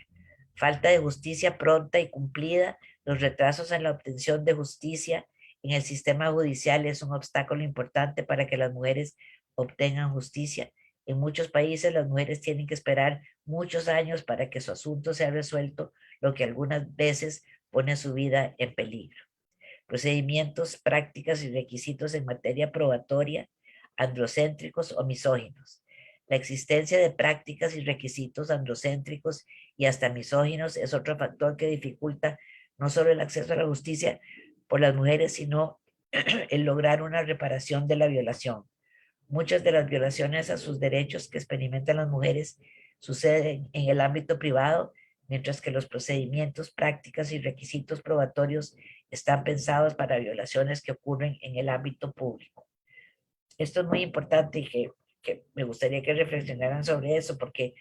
Falta de justicia pronta y cumplida. Los retrasos en la obtención de justicia en el sistema judicial es un obstáculo importante para que las mujeres obtengan justicia. En muchos países las mujeres tienen que esperar muchos años para que su asunto sea resuelto, lo que algunas veces pone su vida en peligro. Procedimientos, prácticas y requisitos en materia probatoria, androcéntricos o misóginos. La existencia de prácticas y requisitos androcéntricos y hasta misóginos es otro factor que dificulta no solo el acceso a la justicia por las mujeres, sino el lograr una reparación de la violación. Muchas de las violaciones a sus derechos que experimentan las mujeres suceden en el ámbito privado, mientras que los procedimientos, prácticas y requisitos probatorios están pensados para violaciones que ocurren en el ámbito público. Esto es muy importante y que me gustaría que reflexionaran sobre eso, porque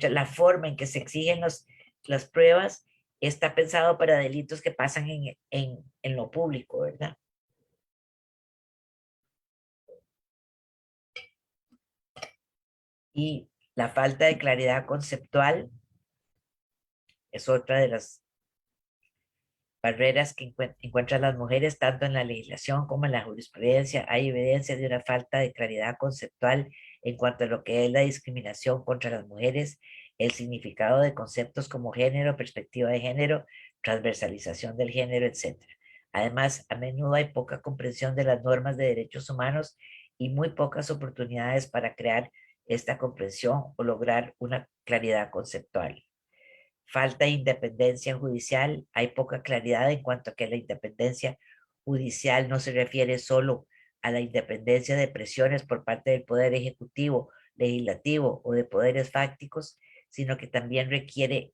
la forma en que se exigen las pruebas está pensado para delitos que pasan en lo público, ¿verdad? Y la falta de claridad conceptual es otra de las barreras que encuentran las mujeres tanto en la legislación como en la jurisprudencia. Hay evidencia de una falta de claridad conceptual en cuanto a lo que es la discriminación contra las mujeres, el significado de conceptos como género, perspectiva de género, transversalización del género, etc. Además, a menudo hay poca comprensión de las normas de derechos humanos y muy pocas oportunidades para crear esta comprensión o lograr una claridad conceptual. Falta de independencia judicial, hay poca claridad en cuanto a que la independencia judicial no se refiere solo a la independencia de presiones por parte del Poder Ejecutivo, Legislativo o de poderes fácticos, sino que también requiere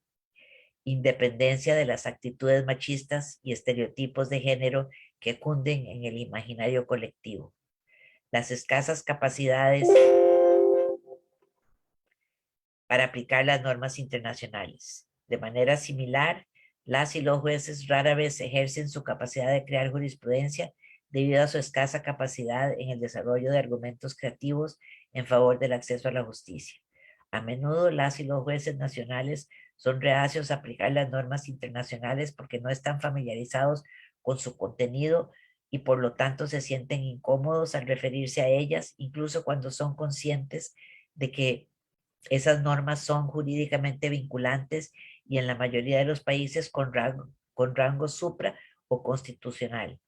independencia de las actitudes machistas y estereotipos de género que cunden en el imaginario colectivo. Las escasas capacidades para aplicar las normas internacionales. De manera similar, las y los jueces rara vez ejercen su capacidad de crear jurisprudencia debido a su escasa capacidad en el desarrollo de argumentos creativos en favor del acceso a la justicia. A menudo las y los jueces nacionales son reacios a aplicar las normas internacionales porque no están familiarizados con su contenido y por lo tanto se sienten incómodos al referirse a ellas, incluso cuando son conscientes de que esas normas son jurídicamente vinculantes y en la mayoría de los países con rango supra o constitucional.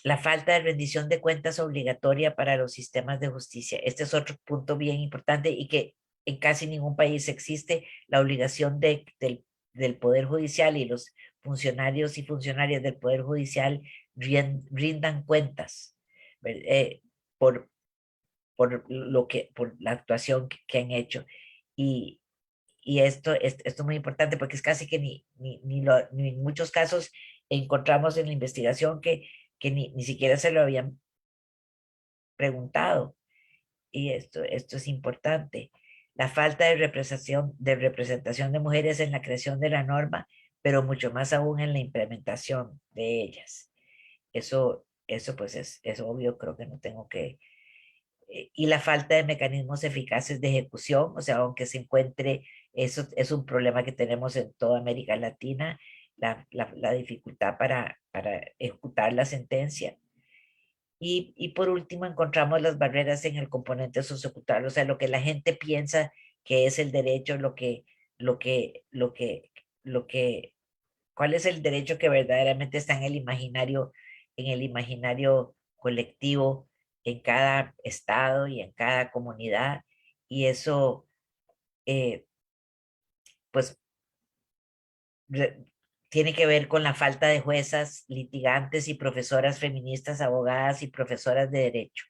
La falta de rendición de cuentas obligatoria para los sistemas de justicia. Este es otro punto bien importante y que en casi ningún país existe la obligación del Poder Judicial, y los funcionarios y funcionarias del Poder Judicial rindan cuentas por la actuación que han hecho. Y esto es muy importante porque es casi que ni en muchos casos encontramos en la investigación que ni siquiera se lo habían preguntado. Y esto es importante. La falta de representación de mujeres en la creación de la norma, pero mucho más aún en la implementación de ellas. Eso pues es obvio, creo que no tengo que y la falta de mecanismos eficaces de ejecución, o sea, aunque se encuentre, eso es un problema que tenemos en toda América Latina, la dificultad para ejecutar la sentencia. Y por último, encontramos las barreras en el componente sociocultural, o sea, lo que la gente piensa que es el derecho, cuál es el derecho que verdaderamente está en el imaginario colectivo, en cada estado y en cada comunidad. Y eso, pues, tiene que ver con la falta de juezas, litigantes y profesoras feministas, abogadas y profesoras de derecho.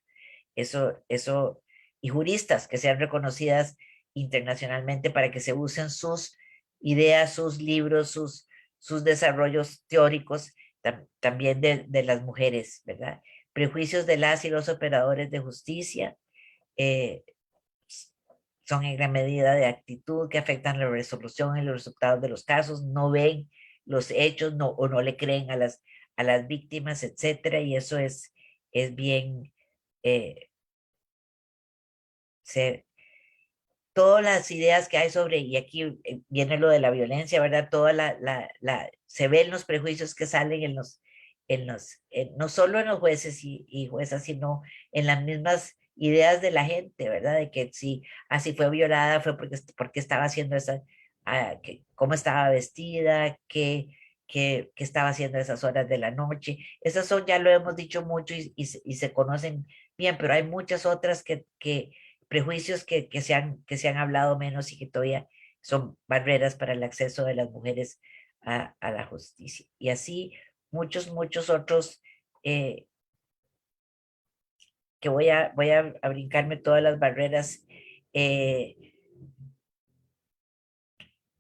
Y juristas que sean reconocidas internacionalmente para que se usen sus ideas, sus libros, sus desarrollos teóricos también de las mujeres, ¿verdad? Prejuicios de las y los operadores de justicia eh, son en gran medida de actitud que afectan la resolución y los resultados de los casos, no ven los hechos o no le creen a las víctimas, etcétera, y eso es bien, todas las ideas que hay sobre, y aquí viene lo de la violencia, ¿verdad? Se ven los prejuicios que salen no solo en los jueces y juezas, sino en las mismas ideas de la gente, ¿verdad? De que si así fue violada fue porque estaba haciendo cómo estaba vestida, qué estaba haciendo a esas horas de la noche. Esas son, ya lo hemos dicho mucho y se conocen bien, pero hay muchas otras que prejuicios que se han hablado menos y que todavía son barreras para el acceso de las mujeres a la justicia. Y así muchos otros que voy a brincarme todas las barreras eh,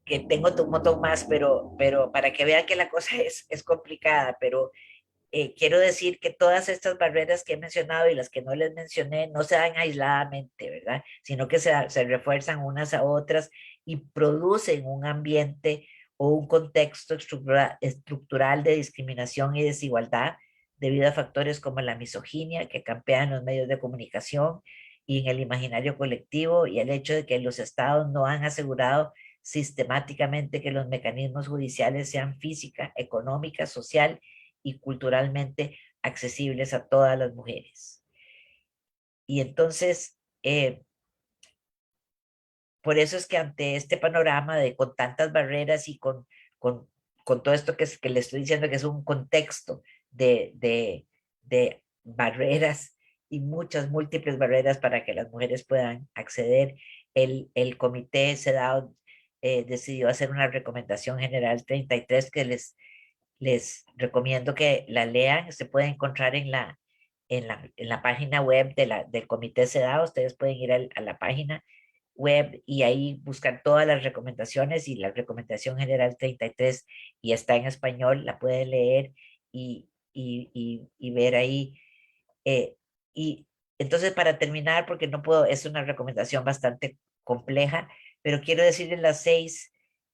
que tengo un montón más, pero para que vean que la cosa es complicada, pero quiero decir que todas estas barreras que he mencionado y las que no les mencioné no se dan aisladamente, ¿verdad? Sino que se refuerzan unas a otras y producen un ambiente o un contexto estructural de discriminación y desigualdad debido a factores como la misoginia que campea en los medios de comunicación y en el imaginario colectivo y el hecho de que los estados no han asegurado sistemáticamente que los mecanismos judiciales sean física, económica, social y culturalmente accesibles a todas las mujeres. Y entonces, por eso es que ante este panorama con tantas barreras y con todo esto que le estoy diciendo que es un contexto de barreras y muchas múltiples barreras para que las mujeres puedan acceder, el comité CEDAW decidió hacer una recomendación general 33 que les recomiendo que la lean. Se puede encontrar en la página web del Comité CEDAW. Ustedes pueden ir a la página web y ahí buscar todas las recomendaciones y la recomendación general 33 y está en español, la pueden leer y ver ahí. Y entonces para terminar, porque no puedo, es una recomendación bastante compleja, pero quiero decirles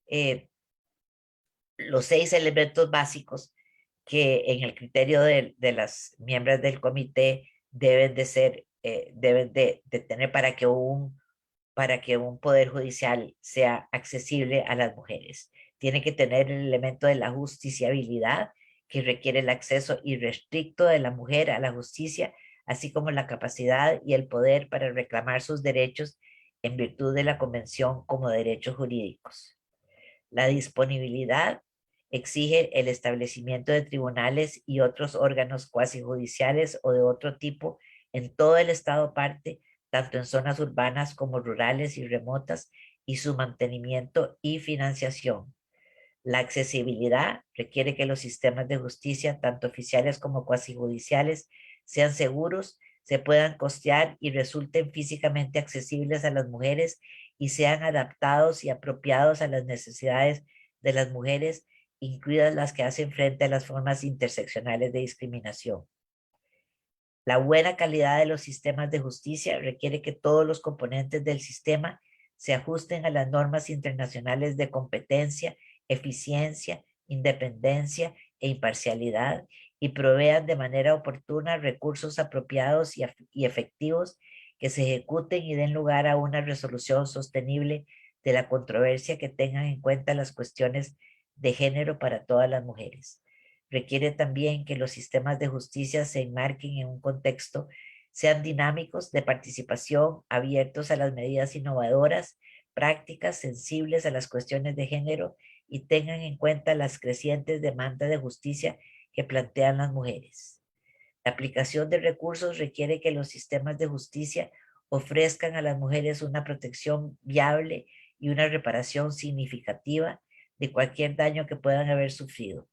eh, los 6 elementos básicos que en el criterio de las miembros del comité deben de ser, deben de tener para que un poder judicial sea accesible a las mujeres. Tiene que tener el elemento de la justiciabilidad, que requiere el acceso irrestricto de la mujer a la justicia, así como la capacidad y el poder para reclamar sus derechos en virtud de la Convención como derechos jurídicos. La disponibilidad exige el establecimiento de tribunales y otros órganos cuasi judiciales o de otro tipo en todo el estado parte, tanto en zonas urbanas como rurales y remotas, y su mantenimiento y financiación. La accesibilidad requiere que los sistemas de justicia, tanto oficiales como cuasi judiciales, sean seguros, se puedan costear y resulten físicamente accesibles a las mujeres y sean adaptados y apropiados a las necesidades de las mujeres, incluidas las que hacen frente a las formas interseccionales de discriminación. La buena calidad de los sistemas de justicia requiere que todos los componentes del sistema se ajusten a las normas internacionales de competencia, eficiencia, independencia e imparcialidad y provean de manera oportuna recursos apropiados y efectivos que se ejecuten y den lugar a una resolución sostenible de la controversia que tengan en cuenta las cuestiones de género para todas las mujeres. Requiere también que los sistemas de justicia se enmarquen en un contexto, sean dinámicos, de participación, abiertos a las medidas innovadoras, prácticas, sensibles a las cuestiones de género y tengan en cuenta las crecientes demandas de justicia que plantean las mujeres. La aplicación de recursos requiere que los sistemas de justicia ofrezcan a las mujeres una protección viable y una reparación significativa de cualquier daño que puedan haber sufrido.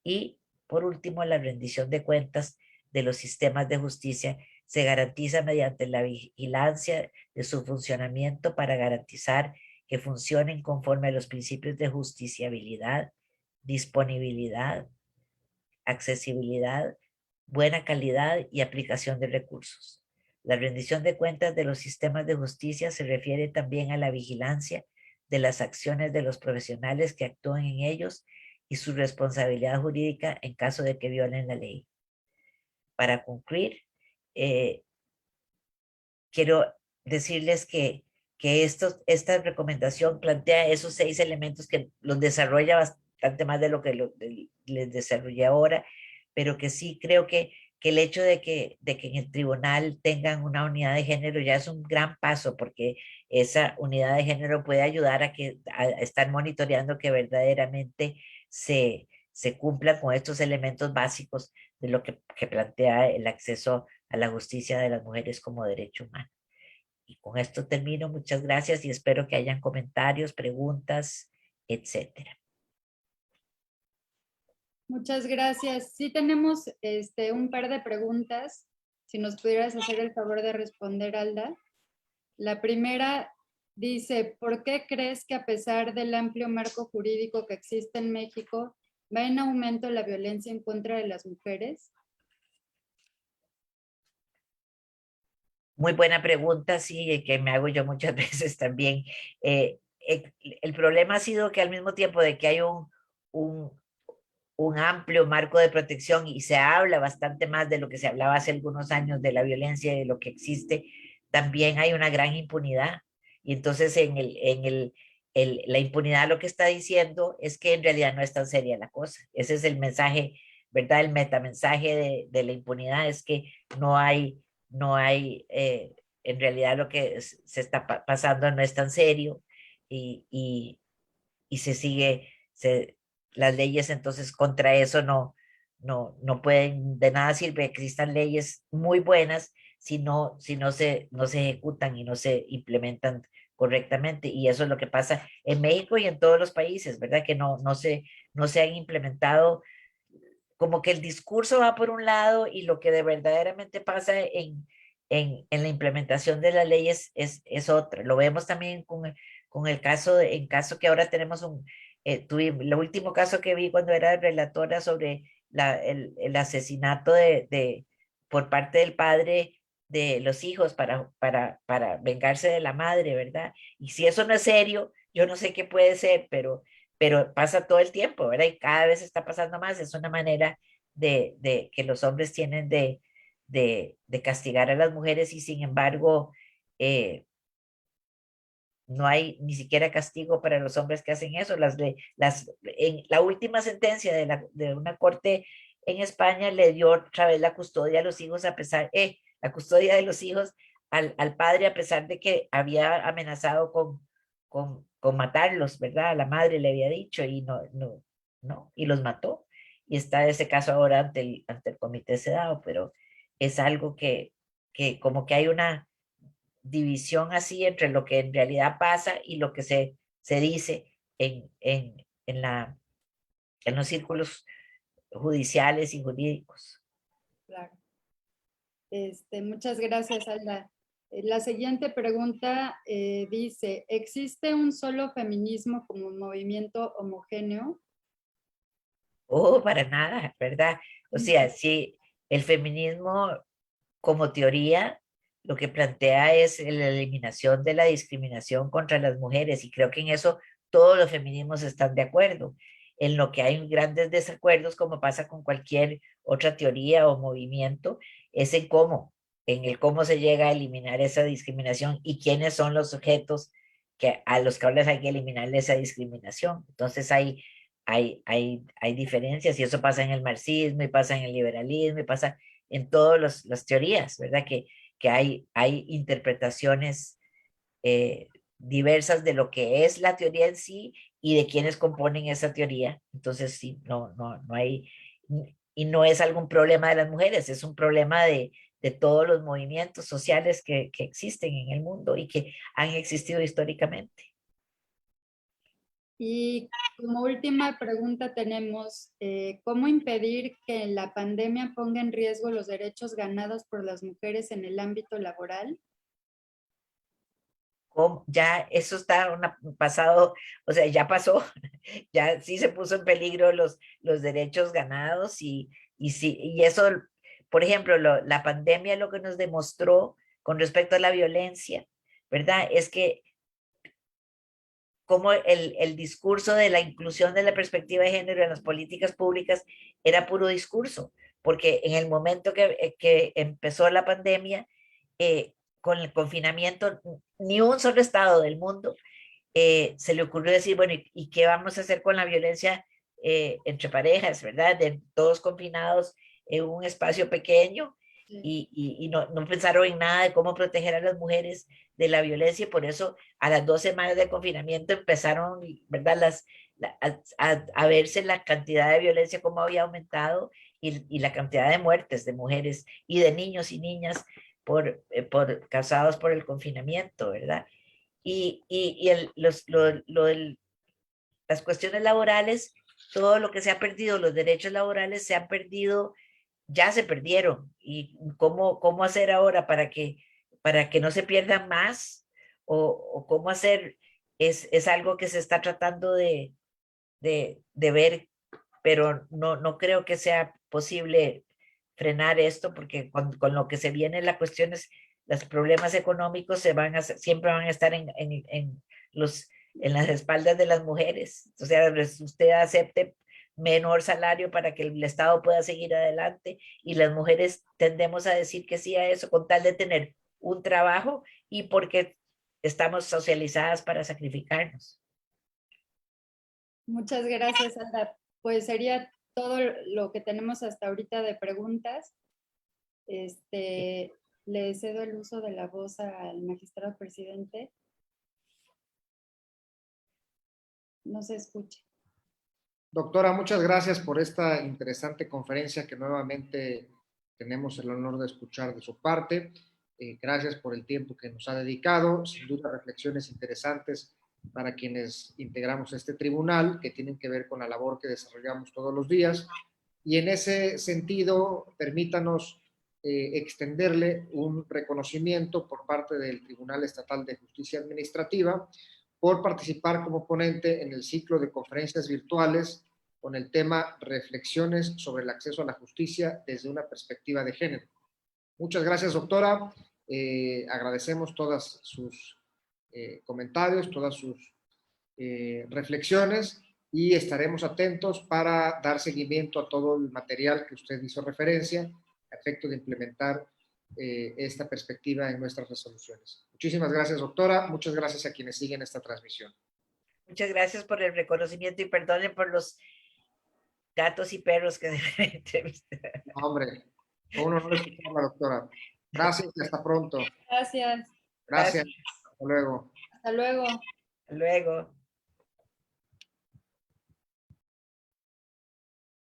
Y, por último, la rendición de cuentas de los sistemas de justicia se garantiza mediante la vigilancia de su funcionamiento para garantizar que funcionen conforme a los principios de justiciabilidad, disponibilidad, accesibilidad, buena calidad y aplicación de recursos. La rendición de cuentas de los sistemas de justicia se refiere también a la vigilancia de las acciones de los profesionales que actúan en ellos y su responsabilidad jurídica en caso de que violen la ley. Para concluir, quiero decirles que esta recomendación plantea esos 6 elementos que los desarrolla bastante más de lo que les desarrollé ahora, pero que sí creo que el hecho de que en el tribunal tengan una unidad de género ya es un gran paso, porque esa unidad de género puede ayudar a estar monitoreando que verdaderamente se cumplan con estos elementos básicos de lo que plantea el acceso a la justicia de las mujeres como derecho humano. Y con esto termino. Muchas gracias y espero que hayan comentarios, preguntas, etcétera. Muchas gracias. Sí tenemos un par de preguntas. Si nos pudieras hacer el favor de responder, Alda. La primera dice, ¿por qué crees que a pesar del amplio marco jurídico que existe en México, va en aumento la violencia en contra de las mujeres? Muy buena pregunta, sí, que me hago yo muchas veces también. El problema ha sido que al mismo tiempo de que hay un amplio marco de protección y se habla bastante más de lo que se hablaba hace algunos años de la violencia y de lo que existe, también hay una gran impunidad. Y entonces la impunidad lo que está diciendo es que en realidad no es tan seria la cosa. Ese es el mensaje, ¿verdad? El metamensaje de la impunidad es que no hay, en realidad lo que se está pasando no es tan serio y se sigue, las leyes entonces contra eso no pueden, de nada sirve que existan leyes muy buenas si no se ejecutan y no se implementan correctamente. Y eso es lo que pasa en México y en todos los países, ¿verdad? Que no se han implementado, como que el discurso va por un lado y lo que de verdaderamente pasa en la implementación de las leyes es otra. Lo vemos también con el caso, en caso que ahora tenemos el último caso que vi cuando era relatora sobre el asesinato por parte del padre de los hijos para vengarse de la madre, ¿verdad? Y si eso no es serio, yo no sé qué puede ser, pero pasa todo el tiempo, ¿verdad? Y cada vez está pasando más. Es una manera de que los hombres tienen de castigar a las mujeres y sin embargo no hay ni siquiera castigo para los hombres que hacen eso. En la última sentencia de una corte en España le dio otra vez la custodia a los hijos la custodia de los hijos al padre a pesar de que había amenazado con matarlos, ¿verdad? A la madre le había dicho y no, y los mató. Y está ese caso ahora ante el comité sedado, pero es algo que como que hay una división así entre lo que en realidad pasa y lo que se dice en los círculos judiciales y jurídicos. Claro. Muchas gracias, Alda. La siguiente pregunta dice, ¿existe un solo feminismo como un movimiento homogéneo? Oh, para nada, ¿verdad? O sea, sí, el feminismo como teoría lo que plantea es la eliminación de la discriminación contra las mujeres y creo que en eso todos los feminismos están de acuerdo. En lo que hay grandes desacuerdos, como pasa con cualquier otra teoría o movimiento, es en el cómo se llega a eliminar esa discriminación y quiénes son los sujetos a los que hay que eliminar esa discriminación. Entonces hay diferencias y eso pasa en el marxismo y pasa en el liberalismo y pasa en todas las teorías, ¿verdad? Que hay interpretaciones diversas de lo que es la teoría en sí y de quienes componen esa teoría. Entonces, sí, no hay, y no es algún problema de las mujeres, es un problema de todos los movimientos sociales que existen en el mundo y que han existido históricamente. Y como última pregunta tenemos, ¿cómo impedir que la pandemia ponga en riesgo los derechos ganados por las mujeres en el ámbito laboral? ya eso está pasado, o sea, ya pasó, ya sí se puso en peligro los derechos ganados sí, y eso, por ejemplo, la pandemia lo que nos demostró con respecto a la violencia, ¿verdad? Es que como el discurso de la inclusión de la perspectiva de género en las políticas públicas era puro discurso, porque en el momento que empezó la pandemia, con el confinamiento, ni un solo estado del mundo se le ocurrió decir, bueno, ¿y qué vamos a hacer con la violencia entre parejas, verdad? De todos confinados en un espacio pequeño y no pensaron en nada de cómo proteger a las mujeres de la violencia y por eso a las 2 semanas de confinamiento empezaron, ¿verdad? A verse la cantidad de violencia como había aumentado y la cantidad de muertes de mujeres y de niños y niñas causados por el confinamiento, ¿verdad? Las cuestiones laborales, todo lo que se ha perdido, los derechos laborales se han perdido, ya se perdieron. ¿Y cómo hacer ahora para que no se pierdan más? ¿O cómo hacer? Es algo que se está tratando de ver, pero no creo que sea posible frenar esto, porque con lo que se viene la cuestión es, los problemas económicos siempre van a estar en las espaldas de las mujeres. O sea, usted acepte menor salario para que el Estado pueda seguir adelante y las mujeres tendemos a decir que sí a eso con tal de tener un trabajo y porque estamos socializadas para sacrificarnos. Muchas gracias, Alda. Pues sería todo lo que tenemos hasta ahorita de preguntas. Le cedo el uso de la voz al magistrado presidente. No se escucha. Doctora, muchas gracias por esta interesante conferencia que nuevamente tenemos el honor de escuchar de su parte. Gracias por el tiempo que nos ha dedicado. Sin duda, reflexiones interesantes para quienes integramos este tribunal, que tienen que ver con la labor que desarrollamos todos los días. Y en ese sentido, permítanos extenderle un reconocimiento por parte del Tribunal Estatal de Justicia Administrativa por participar como ponente en el ciclo de conferencias virtuales con el tema Reflexiones sobre el acceso a la justicia desde una perspectiva de género. Muchas gracias, doctora. Agradecemos todas sus comentarios, todas sus reflexiones y estaremos atentos para dar seguimiento a todo el material que usted hizo referencia a efecto de implementar esta perspectiva en nuestras resoluciones. Muchísimas gracias, doctora. Muchas gracias a quienes siguen esta transmisión. Muchas gracias por el reconocimiento y perdonen por los gatos y perros que deben entrevistar. No, hombre, fue un honor escucharla, doctora. Gracias y hasta pronto. Gracias. Gracias. Hasta luego. Hasta luego. Hasta luego.